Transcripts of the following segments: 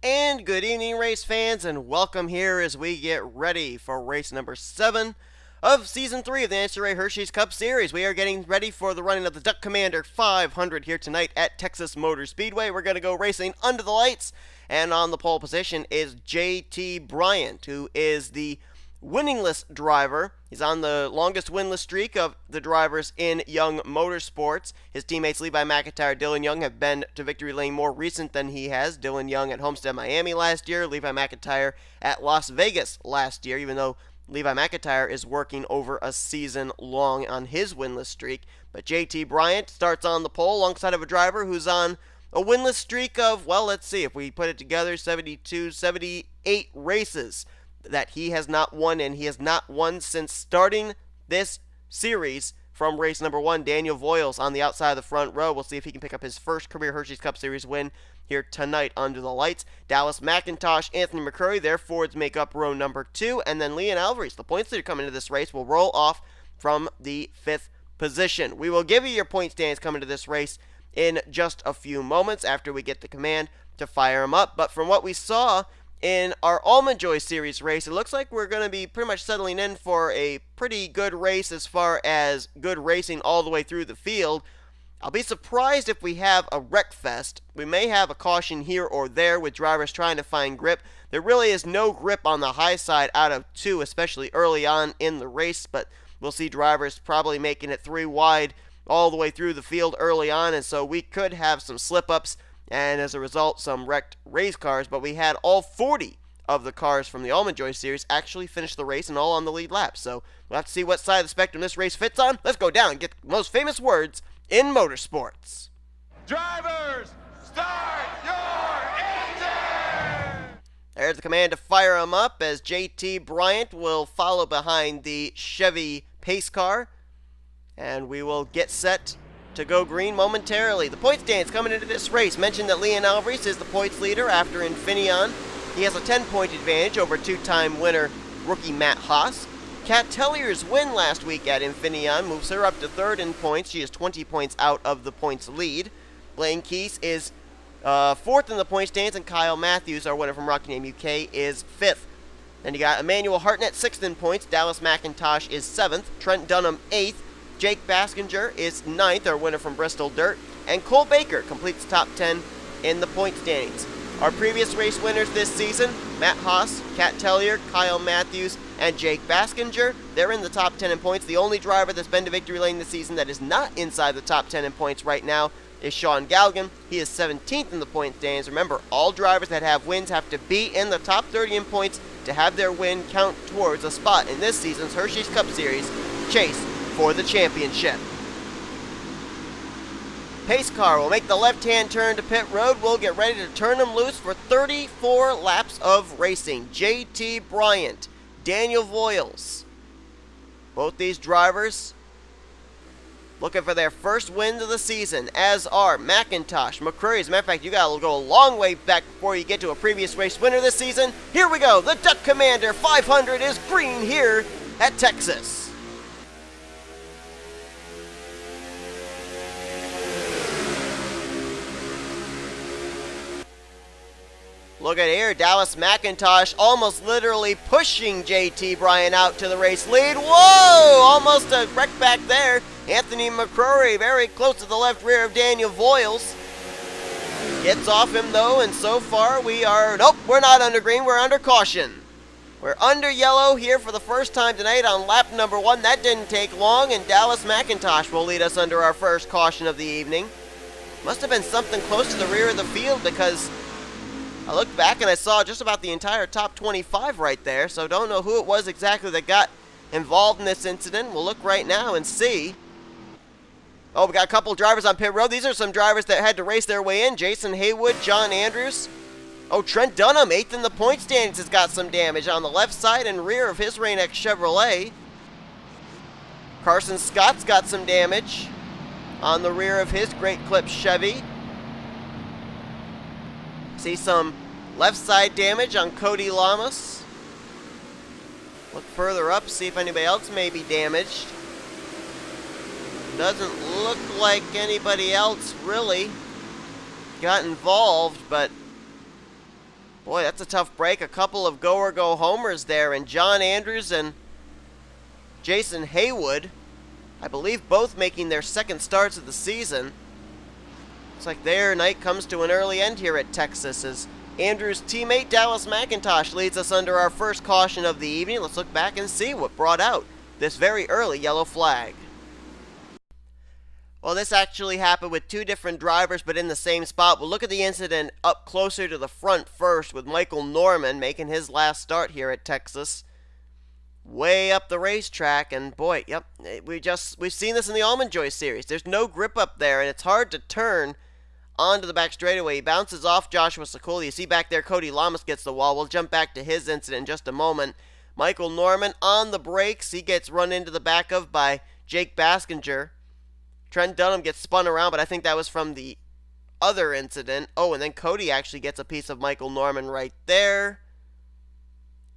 And good evening, race fans, and welcome here as we get ready for race number 7 of Season 3 of the NNSCRA Hersheys Cup Series. We are getting ready for the running of the Duck Commander 500 here tonight at Texas Motor Speedway. We're going to go racing under the lights, and on the pole position is JT Bryant, who is the winningless driver. He's on the longest winless streak of the drivers in Young Motorsports. His teammates Levi McIntyre, Dylan Young have been to victory lane more recent than he has. Dylan Young at Homestead, Miami last year. Levi McIntyre at Las Vegas last year, even though Levi McIntyre is working over a season long on his winless streak. But JT Bryant starts on the pole alongside of a driver who's on a winless streak of, well, let's see, if we put it together, 72, 78 races that he has not won, and he has not won since starting this series from race number 1. Daniel Voiles on the outside of the front row. We'll see if he can pick up his first career Hersheys Cup Series win here tonight under the lights. Dallas McIntosh, Anthony McCurry, their Fords make up row number 2, and then Leon Alvarez, the points leader coming into this race, will roll off from the 5th position. We will give you your point standings coming to this race in just a few moments after we get the command to fire them up, but from what we saw in our Almond Joy Series race, it looks like we're going to be pretty much settling in for a pretty good race as far as good racing all the way through the field. I'll be surprised if we have a wreck fest. We may have a caution here or there with drivers trying to find grip. There really is no grip on the high side out of 2, especially early on in the race, but we'll see drivers probably making it 3 wide all the way through the field early on, and so we could have some slip-ups and as a result some wrecked race cars, but we had all 40 of the cars from the Almond Joy Series actually finish the race and all on the lead lap. So we'll have to see what side of the spectrum this race fits on. Let's go down and get the most famous words in motorsports. Drivers, start your engine! There's the command to fire them up as JT Bryant will follow behind the Chevy pace car, and we will get set to go green momentarily. The point stands coming into this race. Mentioned that Leon Alvarez is the points leader after Infineon. He has a 10-point advantage over two-time winner rookie Matt Haas. Kat Tellier's win last week at Infineon moves her up to 3rd in points. She is 20 points out of the points lead. Blaine Keese is 4th in the point stands, and Kyle Matthews, our winner from Rockingham UK, is 5th. Then you got Emmanuel Hartnett 6th in points. Dallas McIntosh is 7th. Trent Dunham 8th. Jake Baskinger is 9th, our winner from Bristol Dirt, and Cole Baker completes top 10 in the point standings. Our previous race winners this season, Matt Haas, Kat Tellier, Kyle Matthews, and Jake Baskinger, they're in the top 10 in points. The only driver that's been to victory lane this season that is not inside the top 10 in points right now is Sean Galgan. He is 17th in the point standings. Remember, all drivers that have wins have to be in the top 30 in points to have their win count towards a spot in this season's Hersheys Cup Series chase for the championship. Pace car will make the left-hand turn to pit road. We'll get ready to turn them loose for 34 laps of racing. JT Bryant, Daniel Voiles, both these drivers looking for their first win of the season, as are McIntosh, McCurry. As a matter of fact, you got to go a long way back before you get to a previous race winner this season. Here we go. The Duck Commander 500 is green here at Texas. Look at here, Dallas McIntosh almost literally pushing JT Bryant out to the race lead. Whoa! Almost a wreck back there. Anthony McCurry very close to the left rear of Daniel Voiles. Gets off him though, and so far we are... Nope, we're not under green, we're under caution. We're under yellow here for the first time tonight on lap number 1. That didn't take long, and Dallas McIntosh will lead us under our first caution of the evening. Must have been something close to the rear of the field because I looked back and I saw just about the entire top 25 right there, so don't know who it was exactly that got involved in this incident. We'll look right now and see. Oh, we got a couple drivers on pit road. These are some drivers that had to race their way in. Jason Haywood, John Andrews. Oh, Trent Dunham, 8th in the point standings, has got some damage on the left side and rear of his Rain-X Chevrolet. Carson Scott's got some damage on the rear of his Great Clip Chevy. See some left side damage on Cody Lamas. Look further up, see if anybody else may be damaged. Doesn't look like anybody else really got involved, but Boy, that's a tough break. A couple of go-or-go-homers there, and John Andrews and Jason Haywood, I believe both making their second starts of the season. Looks like their night comes to an early end here at Texas as Andrews' teammate Dallas McIntosh leads us under our first caution of the evening. Let's look back and see what brought out this very early yellow flag. Well, this actually happened with two different drivers, but in the same spot. We'll look at the incident up closer to the front first with Michael Norman making his last start here at Texas. Way up the racetrack, and boy, yep, we've seen this in the Almond Joy series. There's no grip up there, and it's hard to turn onto the back straightaway. He bounces off Joshua Sekula. You see back there, Cody Lamas gets the wall. We'll jump back to his incident in just a moment. Michael Norman on the brakes. He gets run into the back of by Jake Baskinger. Trent Dunham gets spun around, but I think that was from the other incident. Oh, and then Cody actually gets a piece of Michael Norman right there.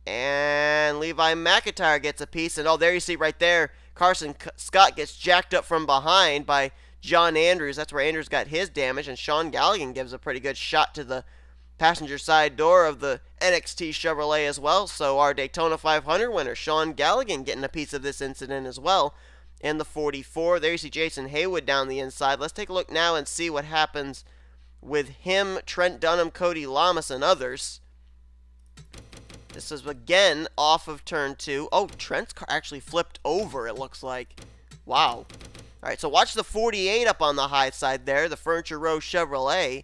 And Levi McIntyre gets a piece. And oh, there you see right there, Carson Scott gets jacked up from behind by John Andrews. That's where Andrews got his damage. And Sean Galligan gives a pretty good shot to the passenger side door of the NXT Chevrolet as well. So our Daytona 500 winner, Sean Galligan, getting a piece of this incident as well. In the 44. There you see Jason Haywood down the inside. Let's take a look now and see what happens with him, Trent Dunham, Cody Lamas, and others. This is again off of turn 2. Oh, Trent's car actually flipped over, it looks like. Wow. Alright, so watch the 48 up on the high side there, the Furniture Row Chevrolet.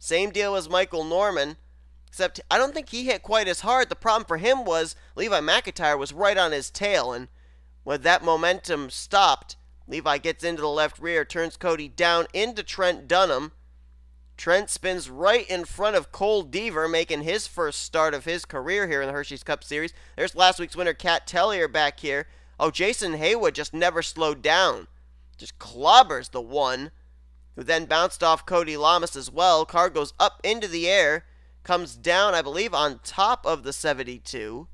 Same deal as Michael Norman, except I don't think he hit quite as hard. The problem for him was Levi McIntyre was right on his tail, and when that momentum stopped, Levi gets into the left rear, turns Cody down into Trent Dunham. Trent spins right in front of Cole Deaver, making his first start of his career here in the Hersheys Cup Series. There's last week's winner, Kat Tellier, back here. Oh, Jason Haywood just never slowed down. Just clobbers the one, who then bounced off Cody Lamas as well. Car goes up into the air, comes down, I believe, on top of the 72.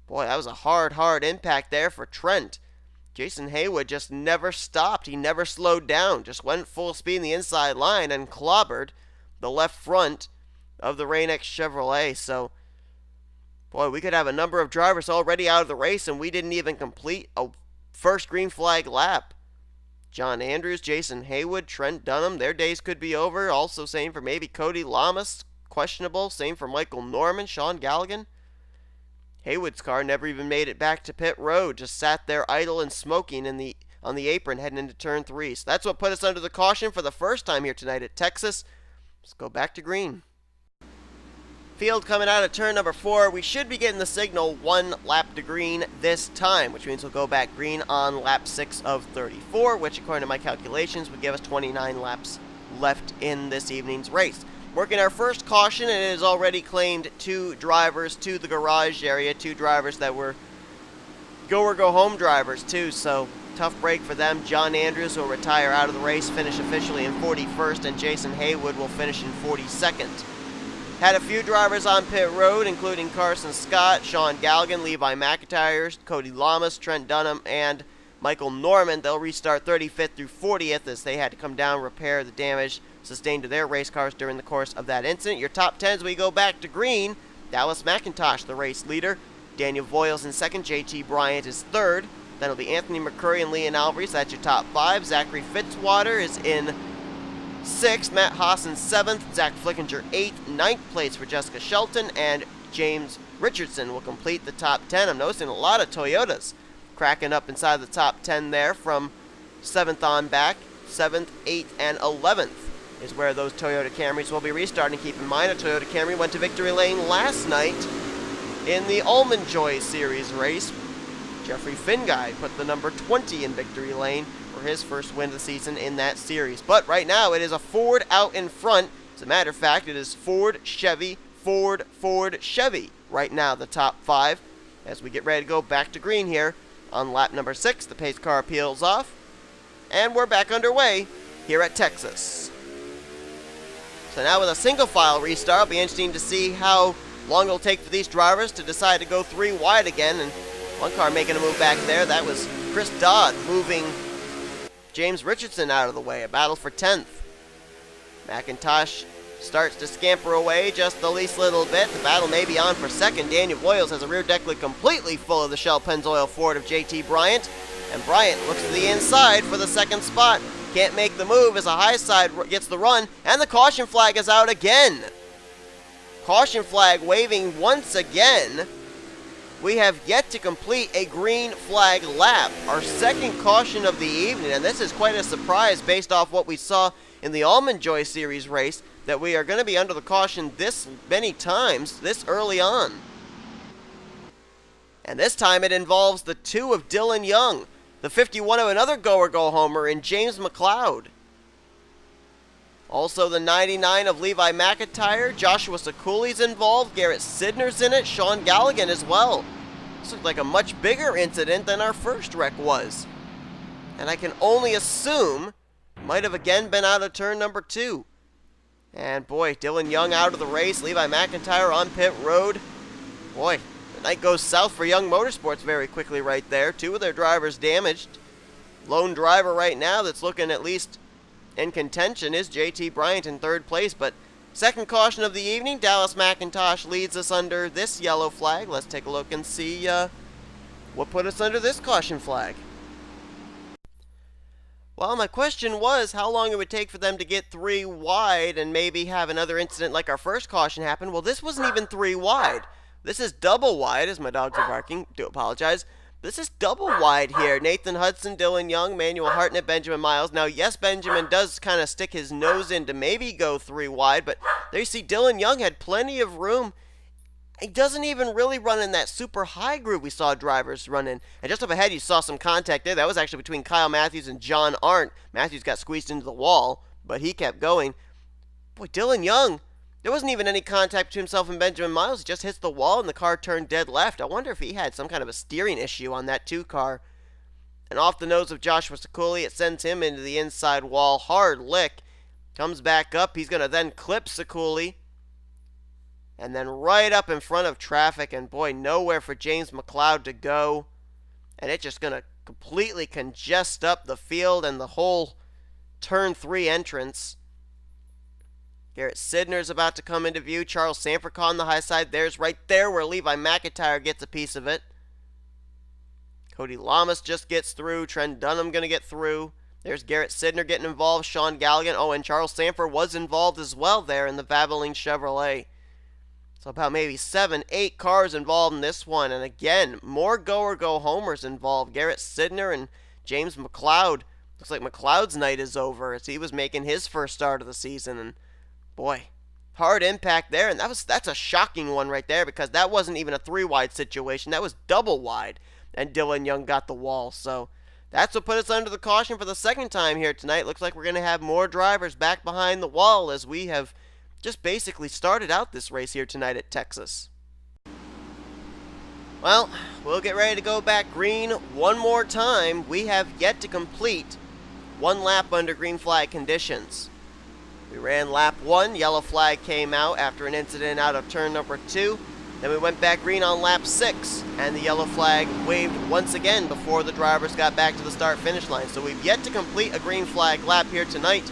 Boy, that was a hard impact there for Trent. Jason Haywood just never stopped. He never slowed down. Just went full speed in the inside line and clobbered the left front of the Rain-X Chevrolet. So, boy, we could have a number of drivers already out of the race, and we didn't even complete a first green flag lap. John Andrews, Jason Haywood, Trent Dunham, their days could be over. Also same for maybe Cody Lamas, questionable. Same for Michael Norman, Sean Galligan. Haywood's car never even made it back to pit road, just sat there idle and smoking on the apron heading into turn 3. So that's what put us under the caution for the first time here tonight at Texas. Let's go back to green. Field coming out of turn number 4. We should be getting the signal 1 lap to green this time, which means we'll go back green on lap 6 of 34, which according to my calculations would give us 29 laps left in this evening's race. Working our first caution, and it has already claimed 2 drivers to the garage area, 2 drivers that were go-or-go-home drivers too, so tough break for them. John Andrews will retire out of the race, finish officially in 41st, and Jason Haywood will finish in 42nd. Had a few drivers on pit road, including Carson Scott, Sean Galligan, Levi McIntyre, Cody Lamas, Trent Dunham, and Michael Norman. They'll restart 35th through 40th as they had to come down and repair the damage sustained to their race cars during the course of that incident. Your top 10 as we go back to green. Dallas McIntosh, the race leader. Daniel Voiles in second. JT Bryant is third. Then it'll be Anthony McCurry and Leon Alvarez. That's your top 5. Zachary Fitzwater is in 6th. Matt Haas in 7th. Zach Flickinger 8th. 9th place for Jessica Shelton. And James Richardson will complete the top 10. I'm noticing a lot of Toyotas cracking up inside the top 10 there from 7th on back. 7th, 8th, and 11th is where those Toyota Camrys will be restarting. Keep in mind, a Toyota Camry went to victory lane last night in the Almond Joy Series race. Jeffrey Finguy put the number 20 in victory lane for his first win of the season in that series. But right now, it is a Ford out in front. As a matter of fact, it is Ford, Chevy, Ford, Ford, Chevy right now, the top 5. As we get ready to go back to green here on lap number 6, the pace car peels off, and we're back underway here at Texas. So now with a single file restart, it'll be interesting to see how long it'll take for these drivers to decide to go 3 wide again. And one car making a move back there, that was Chris Dodd moving James Richardson out of the way. A battle for 10th. McIntosh starts to scamper away just the least little bit. The battle may be on for second. Daniel Boyles has a rear deck lid completely full of the Shell Pennzoil Ford of JT Bryant. And Bryant looks to the inside for the second spot. Can't make the move as a high side gets the run. And the caution flag is out again. Caution flag waving once again. We have yet to complete a green flag lap, our second caution of the evening, and this is quite a surprise based off what we saw in the Almond Joy Series race, that we are going to be under the caution this many times this early on. And this time it involves the 2 of Dylan Young, the 51 of another go-or-go-homer in James McLeod. Also the 99 of Levi McIntyre, Joshua Sekuli's involved, Garrett Sidner's in it, Sean Galligan as well. This looks like a much bigger incident than our first wreck was. And I can only assume might have again been out of turn number 2. And boy, Dylan Young out of the race, Levi McIntyre on pit road. Boy, the night goes south for Young Motorsports very quickly right there. 2 of their drivers damaged. Lone driver right now that's looking at least in contention is JT Bryant in third place, but second caution of the evening, Dallas McIntosh leads us under this yellow flag. Let's take a look and see what put us under this caution flag. Well, my question was how long it would take for them to get 3 wide and maybe have another incident like our first caution happen. Well, this wasn't even 3 wide. This is double wide, as my dogs are barking. Do apologize. This is double wide here. Nathan Hudson, Dylan Young, Manuel Hartnett, Benjamin Miles. Now, yes, Benjamin does kind of stick his nose in to maybe go 3 wide, but there you see Dylan Young had plenty of room. He doesn't even really run in that super high groove we saw drivers run in. And just up ahead, you saw some contact there. That was actually between Kyle Matthews and John Arndt. Matthews got squeezed into the wall, but he kept going. Boy, Dylan Young, there wasn't even any contact between himself and Benjamin Miles. He just hits the wall and the car turned dead left. I wonder if he had some kind of a steering issue on that 2 car. And off the nose of Joshua Sekuli, it sends him into the inside wall. Hard lick. Comes back up. He's going to then clip Sekuli. And then right up in front of traffic. And boy, nowhere for James McLeod to go. And it's just going to completely congest up the field and the whole turn 3 entrance. Garrett Sidner's about to come into view. Charles Sanford on the high side. There's right there where Levi McIntyre gets a piece of it. Cody Lamas just gets through. Trent Dunham going to get through. There's Garrett Sidner getting involved. Sean Galligan. Oh, and Charles Sanford was involved as well there in the Valvoline Chevrolet. So about maybe 7, 8 cars involved in this one. And again, more go-or-go-homers involved. Garrett Sidner and James McLeod. Looks like McLeod's night is over as he was making his first start of the season. And boy, hard impact there. And that's a shocking one right there because that wasn't even a 3 wide situation. That was double wide. And Dylan Young got the wall. So that's what put us under the caution for the second time here tonight. Looks like we're going to have more drivers back behind the wall as we have just basically started out this race here tonight at Texas. Well, we'll get ready to go back green one more time. We have yet to complete 1 lap under green flag conditions. We ran lap 1, yellow flag came out after an incident out of turn number 2. Then we went back green on lap 6, and the yellow flag waved once again before the drivers got back to the start-finish line. So we've yet to complete a green flag lap here tonight.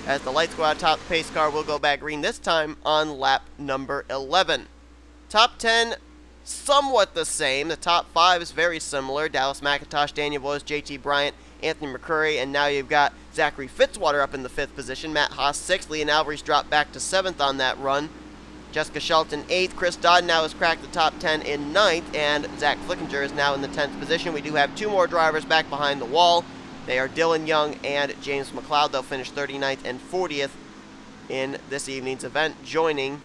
As the lights go out top, the pace car will go back green this time on lap number 11. Top 10, somewhat the same. The top 5 is very similar. Dallas McIntosh, Daniel Boyles, JT Bryant, Anthony McCurry, and now you've got Zachary Fitzwater up in the 5th position. Matt Haas 6th. Leon Alvarez dropped back to 7th on that run. Jessica Shelton 8th. Chris Dodd now has cracked the top 10 in 9th, and Zach Flickinger is now in the 10th position. We do have 2 more drivers back behind the wall. They are Dylan Young and James McLeod. They'll finish 39th and 40th in this evening's event, joining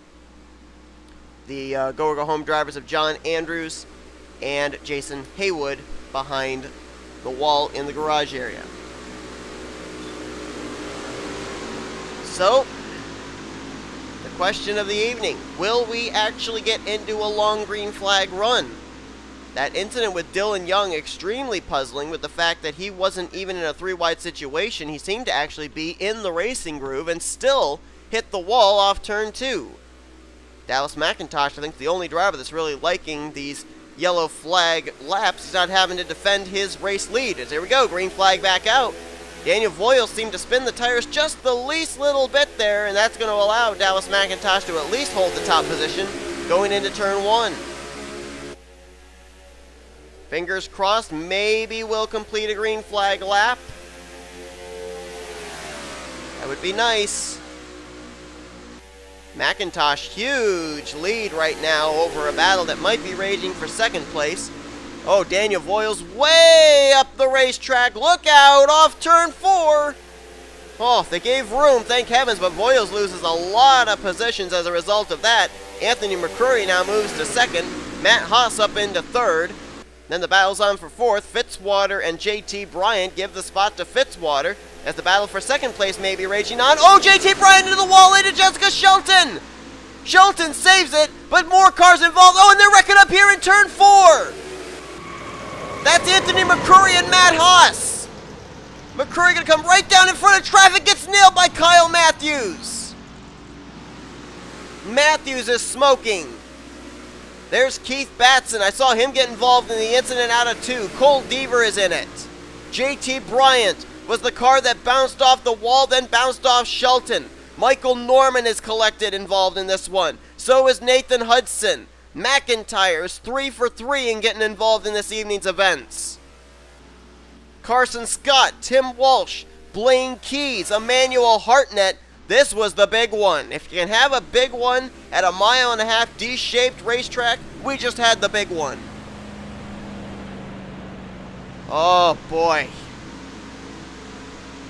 the go-or-go-home drivers of John Andrews and Jason Haywood behind the wall in the garage area. So, the question of the evening, will we actually get into a long green flag run? That incident with Dylan Young, extremely puzzling with the fact that he wasn't even in a 3 wide situation. He seemed to actually be in the racing groove and still hit the wall off turn 2. Dallas McIntosh, I think, the only driver that's really liking these yellow flag laps. He's not having to defend his race lead. As there we go, green flag back out. Daniel Voiles seemed to spin the tires just the least little bit there, and that's going to allow Dallas McIntosh to at least hold the top position going into turn 1. Fingers crossed, maybe we'll complete a green flag lap. That would be nice. McIntosh, huge lead right now over a battle that might be raging for second place. Oh, Daniel Voiles way up the racetrack. Look out, off turn 4. Oh, they gave room, thank heavens, but Voiles loses a lot of positions as a result of that. Anthony McCurry now moves to second. Matt Haas up into third. Then the battle's on for fourth. Fitzwater and JT Bryant give the spot to Fitzwater as the battle for second place may be raging on. Oh, JT Bryant into the wall into Jessica Shelton. Shelton saves it, but more cars involved. Oh, and they're wrecking up here in turn 4. That's Anthony McCurry and Matt Haas. McCurry gonna come right down in front of traffic, gets nailed by Kyle Matthews. Matthews is smoking. There's Keith Batson. I saw him get involved in the incident out of 2. Cole Deaver is in it. JT Bryant was the car that bounced off the wall, then bounced off Shelton. Michael Norman is involved in this one. So is Nathan Hudson. McIntyre is 3 for 3 in getting involved in this evening's events. Carson Scott, Tim Walsh, Blaine Keys, Emmanuel Hartnett. This was the big one. If you can have a big one at a 1.5 mile D-shaped racetrack, we just had the big one. Oh boy.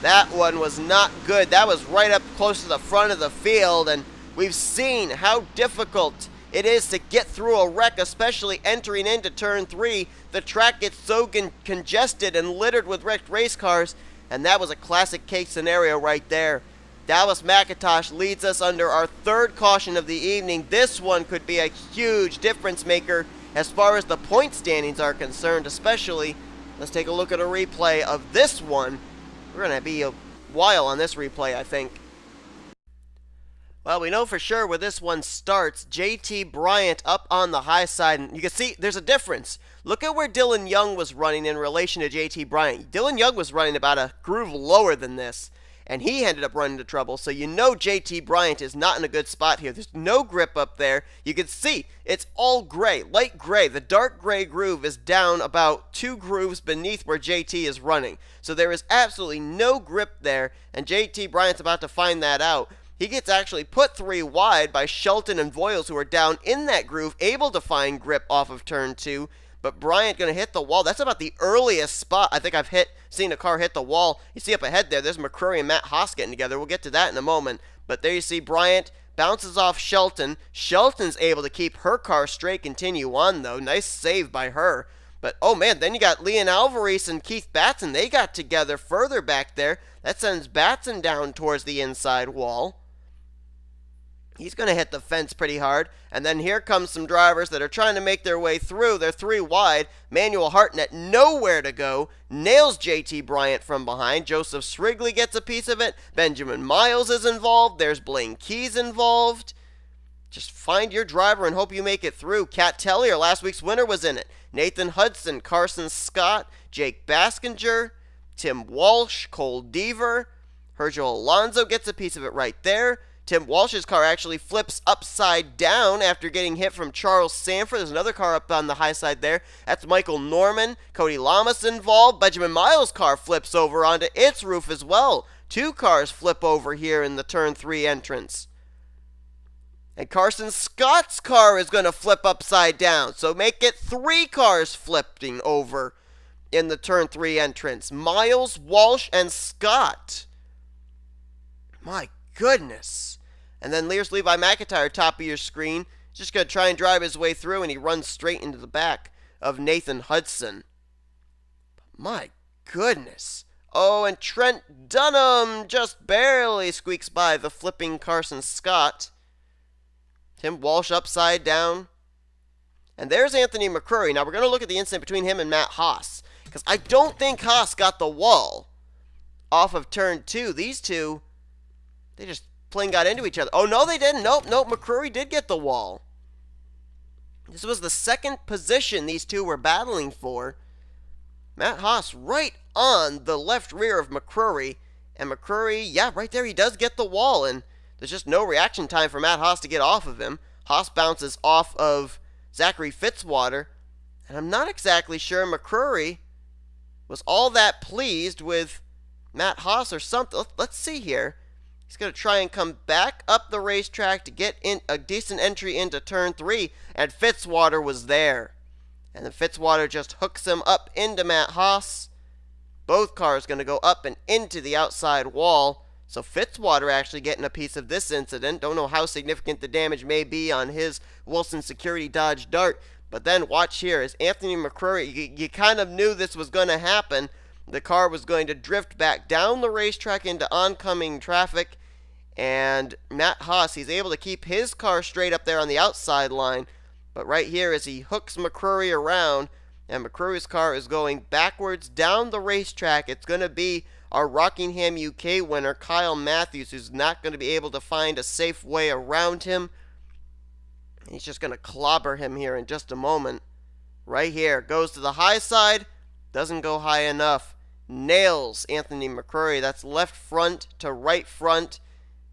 That one was not good. That was right up close to the front of the field, and we've seen how difficult it is to get through a wreck, especially entering into turn 3. The track gets so congested and littered with wrecked race cars, and that was a classic case scenario right there. Dallas McIntosh leads us under our third caution of the evening. This one could be a huge difference maker as far as the point standings are concerned, especially. Let's take a look at a replay of this one. We're going to be a while on this replay, I think. Well, we know for sure where this one starts. JT Bryant up on the high side, and you can see there's a difference. Look at where Dylan Young was running in relation to JT Bryant. Dylan Young was running about a groove lower than this, and he ended up running into trouble. So you know JT Bryant is not in a good spot here. There's no grip up there. You can see it's all gray, light gray. The dark gray groove is down about 2 grooves beneath where JT is running. So there is absolutely no grip there, and JT Bryant's about to find that out. He gets actually put 3 wide by Shelton and Voiles, who are down in that groove, able to find grip off of turn 2. But Bryant going to hit the wall. That's about the earliest spot I think I've seen a car hit the wall. You see up ahead there's McCurry and Matt Haas getting together. We'll get to that in a moment. But there you see Bryant bounces off Shelton. Shelton's able to keep her car straight, continue on though. Nice save by her. But oh man, then you got Leon Alvarez and Keith Batson. They got together further back there. That sends Batson down towards the inside wall. He's going to hit the fence pretty hard. And then here comes some drivers that are trying to make their way through. They're 3 wide. Manuel Hartnett nowhere to go. Nails JT Bryant from behind. Joseph Srigley gets a piece of it. Benjamin Miles is involved. There's Blaine Keys involved. Just find your driver and hope you make it through. Kat Tellier, last week's winner, was in it. Nathan Hudson, Carson Scott, Jake Baskinger, Tim Walsh, Cole Deaver. Herschel Alonso gets a piece of it right there. Tim Walsh's car actually flips upside down after getting hit from Charles Sanford. There's another car up on the high side there. That's Michael Norman. Cody Lamas involved. Benjamin Miles' car flips over onto its roof as well. 2 cars flip over here in the turn 3 entrance. And Carson Scott's car is going to flip upside down. So make it 3 cars flipping over in the turn 3 entrance. Miles, Walsh, and Scott. My goodness. And then here's Levi McIntyre, top of your screen. Just going to try and drive his way through, and he runs straight into the back of Nathan Hudson. My goodness. Oh, and Trent Dunham just barely squeaks by the flipping Carson Scott. Tim Walsh upside down. And there's Anthony McCurry. Now we're going to look at the incident between him and Matt Haas, because I don't think Haas got the wall off of turn 2. These two, they just plain got into each other. Oh, no, they didn't. Nope, McCurry did get the wall. This was the second position these two were battling for. Matt Haas right on the left rear of McCrory. And McCrory, yeah, right there, he does get the wall, and there's just no reaction time for Matt Haas to get off of him. Haas bounces off of Zachary Fitzwater, and I'm not exactly sure McCrory was all that pleased with Matt Haas or something. Let's see here. He's going to try and come back up the racetrack to get in a decent entry into turn 3, and Fitzwater was there. And then Fitzwater just hooks him up into Matt Haas. Both cars going to go up and into the outside wall. So Fitzwater actually getting a piece of this incident. Don't know how significant the damage may be on his Wilson Security Dodge Dart. But then watch here, as Anthony McCrory, you kind of knew this was going to happen. The car was going to drift back down the racetrack into oncoming traffic. And Matt Haas, he's able to keep his car straight up there on the outside line. But right here, as he hooks McCrory around, and McCrory's car is going backwards down the racetrack, it's going to be our Rockingham UK winner, Kyle Matthews, who's not going to be able to find a safe way around him. He's just going to clobber him here in just a moment. Right here, goes to the high side, doesn't go high enough. Nails Anthony McCrory. That's left front to right front,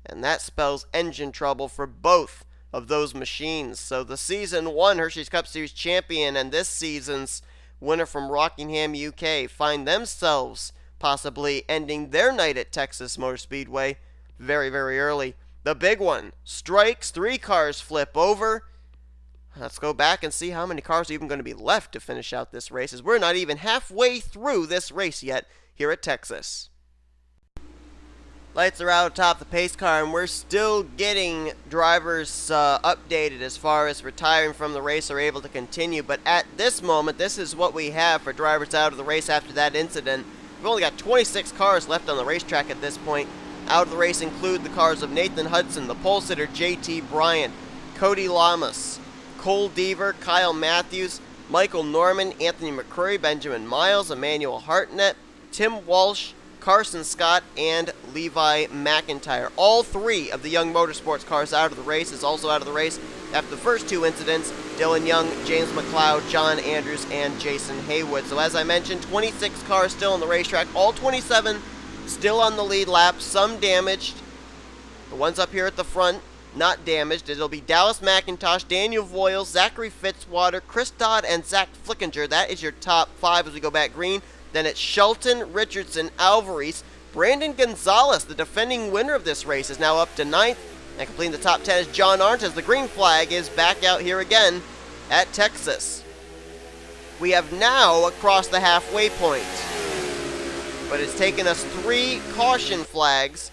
and that spells engine trouble for both of those machines. So the Season 1 Hersheys Cup Series champion and this season's winner from Rockingham, UK, find themselves possibly ending their night at Texas Motor Speedway very, very early. The big one strikes, 3 cars flip over. Let's go back and see how many cars are even going to be left to finish out this race, as we're not even halfway through this race yet here at Texas. Lights are out atop the pace car, and we're still getting drivers updated as far as retiring from the race or able to continue. But at this moment, this is what we have for drivers out of the race after that incident. We've only got 26 cars left on the racetrack at this point. Out of the race include the cars of Nathan Hudson, the pole sitter JT Bryant, Cody Lamas, Cole Deaver, Kyle Matthews, Michael Norman, Anthony McCrory, Benjamin Miles, Emmanuel Hartnett, Tim Walsh, Carson Scott, and Levi McIntyre. All 3 of the Young Motorsports cars out of the race. Is also out of the race after the first 2 incidents: Dylan Young, James McLeod, John Andrews, and Jason Haywood. So as I mentioned, 26 cars still on the racetrack. All 27 still on the lead lap, some damaged. The ones up here at the front, not damaged. It'll be Dallas McIntosh, Daniel Voiles, Zachary Fitzwater, Chris Dodd, and Zach Flickinger. That is your top 5 as we go back green. Then it's Shelton, Richardson, Alvarez. Brandon Gonzalez, the defending winner of this race, is now up to 9th. And completing the top 10 is John Arndt, as the green flag is back out here again at Texas. We have now crossed the halfway point. But it's taken us 3 caution flags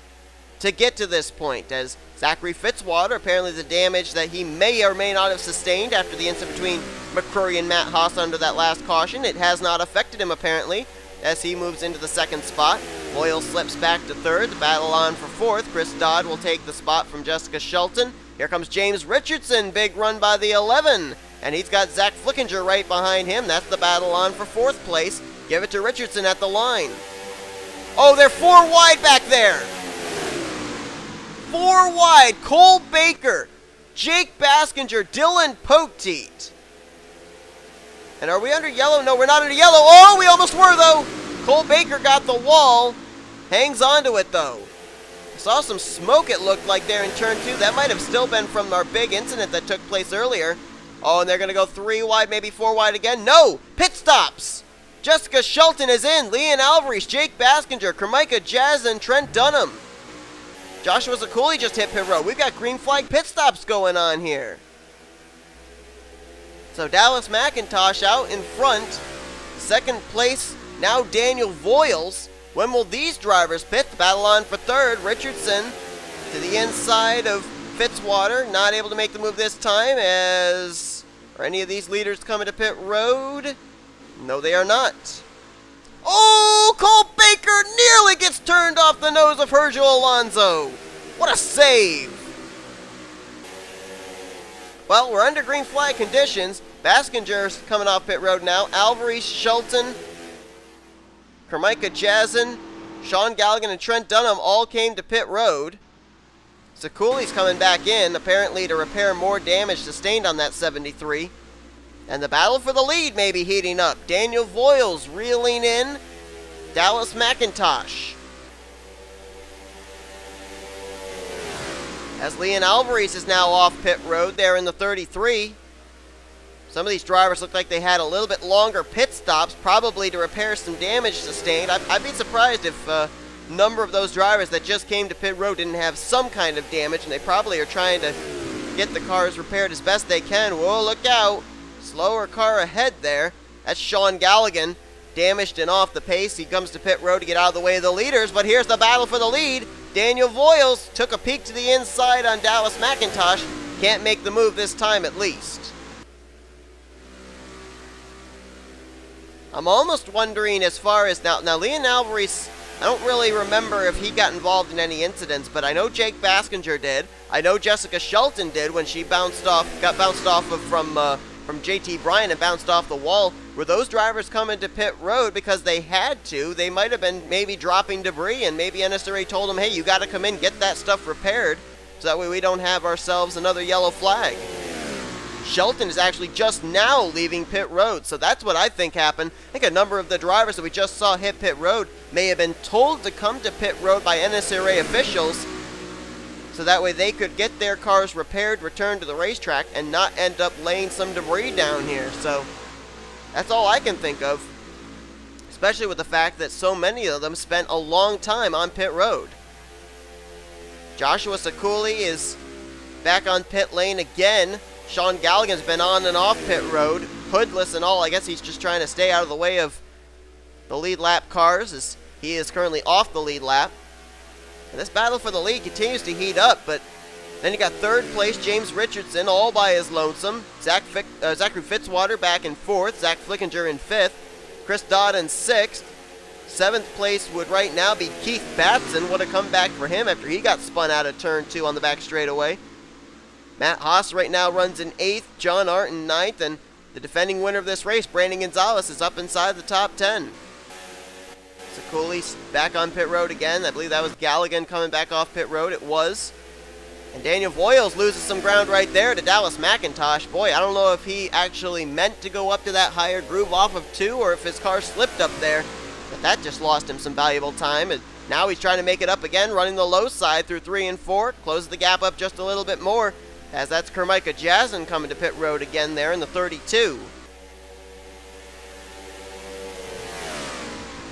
to get to this point, as Zachary Fitzwater, apparently the damage that he may or may not have sustained after the incident between McCrory and Matt Haas under that last caution, it has not affected him apparently, as he moves into the 2nd spot. Boyle slips back to 3rd, the battle on for 4th. Chris Dodd will take the spot from Jessica Shelton. Here comes James Richardson, big run by the 11, and he's got Zach Flickinger right behind him. That's the battle on for 4th place. Give it to Richardson at the line. Oh, they're 4 wide back there. 4 wide, Cole Baker, Jake Baskinger, Dylan Poteet. And are we under yellow? No, we're not under yellow. Oh, we almost were, though. Cole Baker got the wall. Hangs onto it, though. Saw some smoke, it looked like, there in turn 2. That might have still been from our big incident that took place earlier. Oh, and they're going to go 3 wide, maybe 4 wide again. No! Pit stops! Jessica Shelton is in. Leon Alvarez, Jake Baskinger, Carmika Jazz, and Trent Dunham. Joshua Zakuli just hit pit road. We've got green flag pit stops going on here. So Dallas McIntosh out in front. 2nd place, now Daniel Voiles. When will these drivers pit? The battle on for 3rd. Richardson to the inside of Fitzwater. Not able to make the move this time, as are any of these leaders coming to pit road? No, they are not. Oh, Cole Baker nearly gets turned off the nose of Virgil Alonso. What a save. Well, we're under green flag conditions. Baskinger's coming off pit road now. Alvarez, Shelton, Carmika Jazzen, Sean Galligan, and Trent Dunham all came to pit road. Zakuli's coming back in, apparently to repair more damage sustained on that 73. And the battle for the lead may be heating up. Daniel Voiles reeling in Dallas McIntosh. As Leon Alvarez is now off pit road there in the 33. Some of these drivers look like they had a little bit longer pit stops, probably to repair some damage sustained. I'd be surprised if a number of those drivers that just came to pit road didn't have some kind of damage, and they probably are trying to get the cars repaired as best they can. Whoa, look out. Slower car ahead there. That's Sean Galligan, damaged and off the pace. He comes to pit road to get out of the way of the leaders, but here's the battle for the lead. Daniel Voiles took a peek to the inside on Dallas McIntosh. Can't make the move this time at least. I'm almost wondering as far as now Leon Alvarez, I don't really remember if he got involved in any incidents, but I know Jake Baskinger did. I know Jessica Shelton did when she got bounced off from JT Bryan and bounced off the wall. Were those drivers coming to pit road because they had to? They might have been maybe dropping debris, and maybe NSCRA told them, hey, you got to come in, get that stuff repaired, so that way we don't have ourselves another yellow flag. Shelton is actually just now leaving pit road, so that's what I think happened. I think a number of the drivers that we just saw hit pit road may have been told to come to pit road by NSCRA officials, so that way they could get their cars repaired, returned to the racetrack, and not end up laying some debris down here. So that's all I can think of, especially with the fact that so many of them spent a long time on pit road. Joshua Sekuli is back on pit lane again. Sean Galligan's been on and off pit road, hoodless and all. I guess he's just trying to stay out of the way of the lead lap cars, as he is currently off the lead lap. And this battle for the lead continues to heat up, but then you got third place James Richardson all by his lonesome. Zachary Fitzwater back in fourth, Zach Flickinger in fifth, Chris Dodd in sixth. Seventh place would right now be Keith Batson. What a comeback for him after he got spun out of turn 2 on the back straightaway. Matt Haas right now runs in 8th, John Art in 9th, and the defending winner of this race, Brandon Gonzalez, is up inside the top 10. Sekuli's back on pit road again. I believe that was Galligan coming back off pit road. It was. And Daniel Voiles loses some ground right there to Dallas McIntosh. Boy, I don't know if he actually meant to go up to that higher groove off of 2 or if his car slipped up there. But that just lost him some valuable time. And now he's trying to make it up again, running the low side through 3 and 4. Closes the gap up just a little bit more, as that's Kermika Jasson coming to pit road again there in the 32.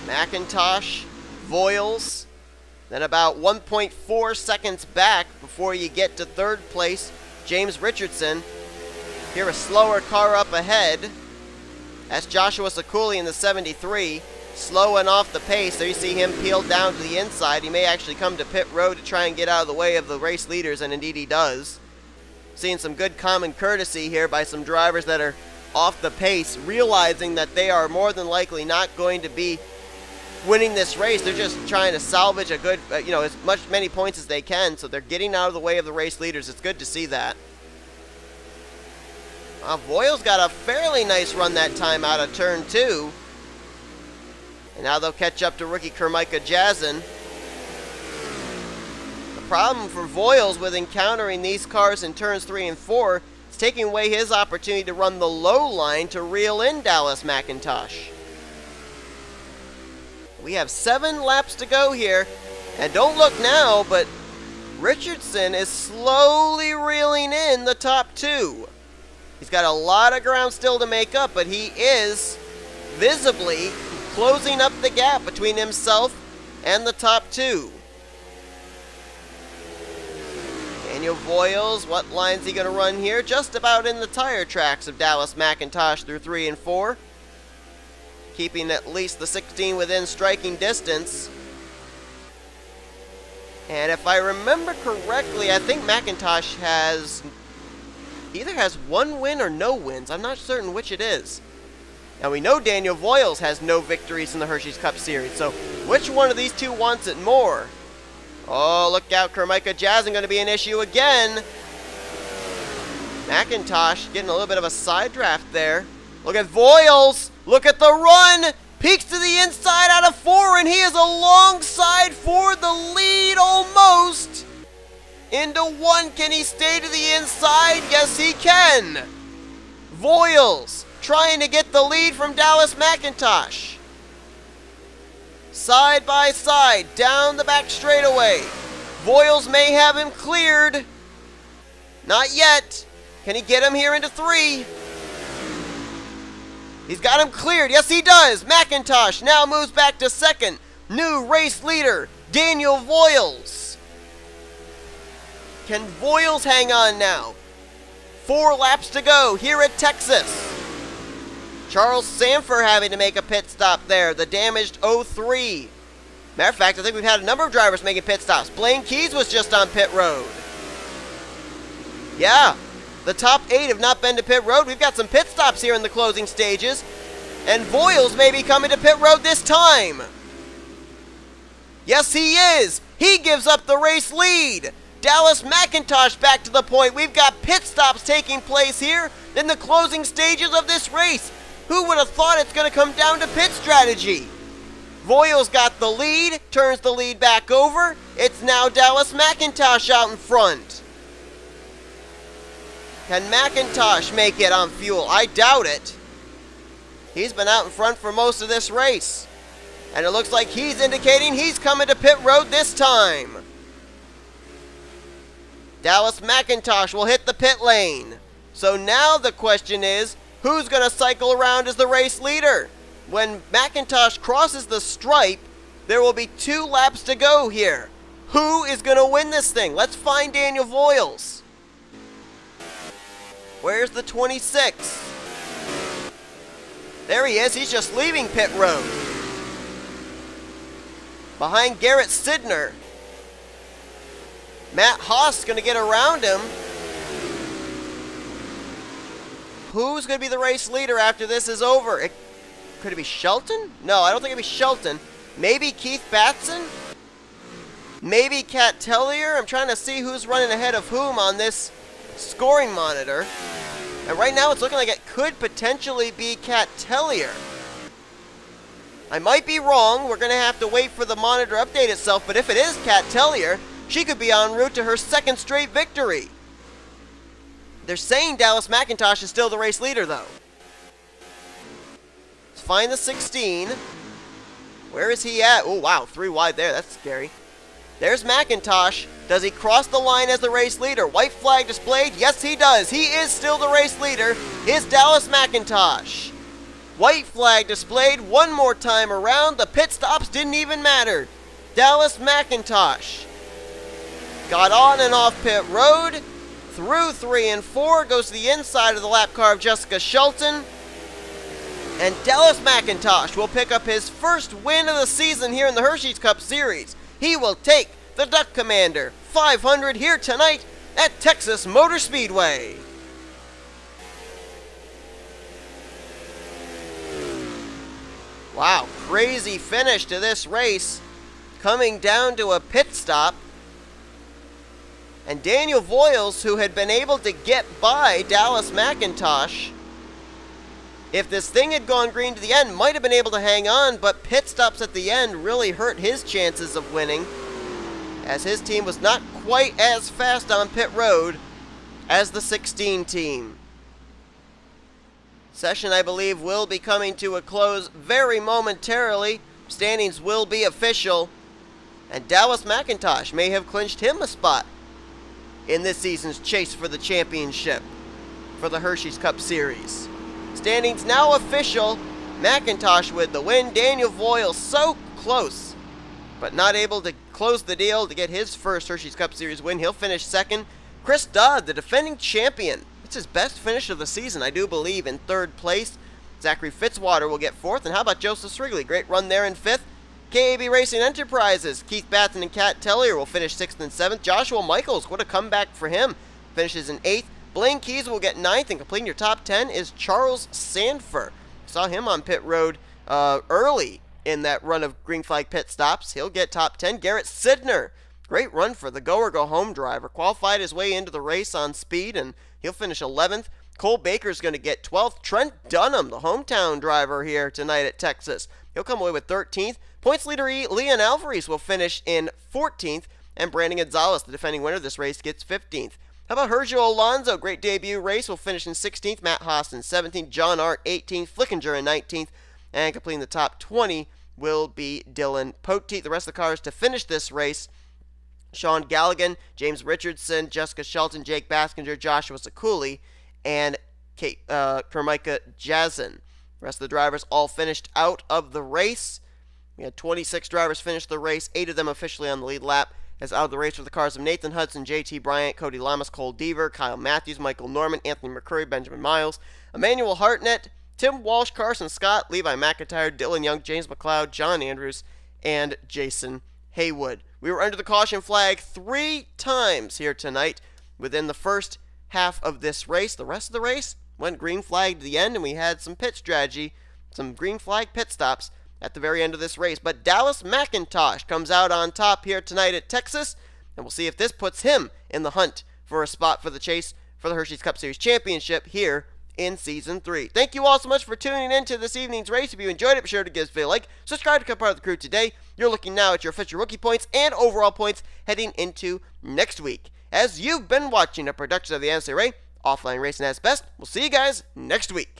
McIntosh, Voiles, then about 1.4 seconds back before you get to third place, James Richardson. Here a slower car up ahead. That's Joshua Sekuli in the 73. Slow and off the pace. There you see him peeled down to the inside. He may actually come to pit road to try and get out of the way of the race leaders, and indeed he does. Seeing some good common courtesy here by some drivers that are off the pace, realizing that they are more than likely not going to be winning this race. They're just trying to salvage a good, as many points as they can, so they're getting out of the way of the race leaders. It's good to see that. Voiles got a fairly nice run that time out of turn 2. And now they'll catch up to rookie Kermika Jasson. The problem for Voiles with encountering these cars in turns 3 and 4 is taking away his opportunity to run the low line to reel in Dallas McIntosh. We have 7 laps to go here, and don't look now, but Richardson is slowly reeling in the top 2. He's got a lot of ground still to make up, but he is visibly closing up the gap between himself and the top 2. Daniel Voiles, what line's he going to run here? Just about in the tire tracks of Dallas McIntosh through 3 and 4. Keeping at least the 16 within striking distance. And if I remember correctly, I think McIntosh either has 1 win or no wins. I'm not certain which it is. Now we know Daniel Voiles has no victories in the Hersheys Cup Series, so which one of these two wants it more? Oh, look out, Kermika Jasson going to be an issue again. McIntosh getting a little bit of a side draft there. Look at Voiles. Look at the run. Peaks to the inside out of 4, and he is alongside for the lead almost. Into 1. Can he stay to the inside? Yes, he can. Voiles trying to get the lead from Dallas McIntosh. Side by side, down the back straightaway. Voiles may have him cleared. Not yet. Can he get him here into 3? He's got him cleared. Yes, he does. McIntosh now moves back to second. New race leader, Daniel Voiles. Can Voiles hang on now? 4 laps to go here at Texas. Charles Sanford having to make a pit stop there, the damaged 03. Matter of fact, I think we've had a number of drivers making pit stops. Blaine Keys was just on pit road. Yeah, the top 8 have not been to pit road. We've got some pit stops here in the closing stages. And Voiles may be coming to pit road this time. Yes, he is. He gives up the race lead. Dallas McIntosh back to the point. We've got pit stops taking place here in the closing stages of this race. Who would have thought it's going to come down to pit strategy? Voiles got the lead, turns the lead back over. It's now Dallas McIntosh out in front. Can McIntosh make it on fuel? I doubt it. He's been out in front for most of this race. And it looks like he's indicating he's coming to pit road this time. Dallas McIntosh will hit the pit lane. So now the question is, who's going to cycle around as the race leader? When McIntosh crosses the stripe, there will be 2 laps to go here. Who is going to win this thing? Let's find Daniel Voiles. Where's the 26? There he is. He's just leaving pit road. Behind Garrett Sidner. Matt Haas is going to get around him. Who's going to be the race leader after this is over? Could it be Shelton? No, I don't think it'd be Shelton. Maybe Keith Batson? Maybe Cat Tellier? I'm trying to see who's running ahead of whom on this scoring monitor. And right now it's looking like it could potentially be Cat Tellier. I might be wrong. We're going to have to wait for the monitor to update itself. But if it is Cat Tellier, she could be en route to her 2nd straight victory. They're saying Dallas McIntosh is still the race leader, though. Let's find the 16. Where is he at? Oh, wow, 3 wide there. That's scary. There's McIntosh. Does he cross the line as the race leader? White flag displayed. Yes, he does. He is still the race leader. Is Dallas McIntosh. White flag displayed one more time around. The pit stops didn't even matter. Dallas McIntosh got on and off pit road. Through 3 and 4, goes to the inside of the lap car of Jessica Shelton. And Dallas McIntosh will pick up his first win of the season here in the Hersheys Cup Series. He will take the Duck Commander 500 here tonight at Texas Motor Speedway. Wow, crazy finish to this race. Coming down to a pit stop. And Daniel Voiles, who had been able to get by Dallas McIntosh, if this thing had gone green to the end, might have been able to hang on, but pit stops at the end really hurt his chances of winning, as his team was not quite as fast on pit road as the 16 team. Session, I believe, will be coming to a close very momentarily. Standings will be official, and Dallas McIntosh may have clinched him a spot in this season's chase for the championship for the Hersheys Cup Series. Standings now official. McIntosh with the win. Daniel Voiles so close, but not able to close the deal to get his first Hersheys Cup Series win. He'll finish second. Chris Dodd, the defending champion. It's his best finish of the season, I do believe, in 3rd place. Zachary Fitzwater will get 4th. And how about Joseph Strigley? Great run there in 5th. KAB Racing Enterprises, Keith Batson and Cat Tellier will finish 6th and 7th. Joshua Michaels, what a comeback for him, finishes in 8th. Blaine Keys will get 9th, and completing your top 10 is Charles Sanford. Saw him on pit road early in that run of green flag pit stops. He'll get top 10. Garrett Sidner, great run for the go-or-go-home driver. Qualified his way into the race on speed, and he'll finish 11th. Cole Baker's going to get 12th. Trent Dunham, the hometown driver here tonight at Texas, he'll come away with 13th. Points leader Leon Alvarez will finish in 14th, and Brandon Gonzalez, the defending winner of this race, gets 15th. How about Sergio Alonso? Great debut race, will finish in 16th. Matt Haas in 17th. John Art 18th. Flickinger in 19th. And completing the top 20 will be Dylan Poteet. The rest of the cars to finish this race: Sean Galligan, James Richardson, Jessica Shelton, Jake Baskinger, Joshua Sekuli, and Carmichael Jazin. The rest of the drivers all finished out of the race. We had 26 drivers finish the race, 8 of them officially on the lead lap. As out of the race were the cars of Nathan Hudson, JT Bryant, Cody Lamas, Cole Deaver, Kyle Matthews, Michael Norman, Anthony McCurry, Benjamin Miles, Emmanuel Hartnett, Tim Walsh, Carson Scott, Levi McIntyre, Dylan Young, James McLeod, John Andrews, and Jason Haywood. We were under the caution flag 3 times here tonight within the first half of this race. The rest of the race went green flag to the end, and we had some pit strategy, some green flag pit stops at the very end of this race. But Dallas McIntosh comes out on top here tonight at Texas, and we'll see if this puts him in the hunt for a spot for the chase for the Hersheys Cup Series Championship here in Season 3. Thank you all so much for tuning in to this evening's race. If you enjoyed it, be sure to give this video a like, subscribe to become part of the crew today. You're looking now at your official rookie points and overall points heading into next week. As you've been watching a production of the NNSCRA Offline Racing at its Best, we'll see you guys next week.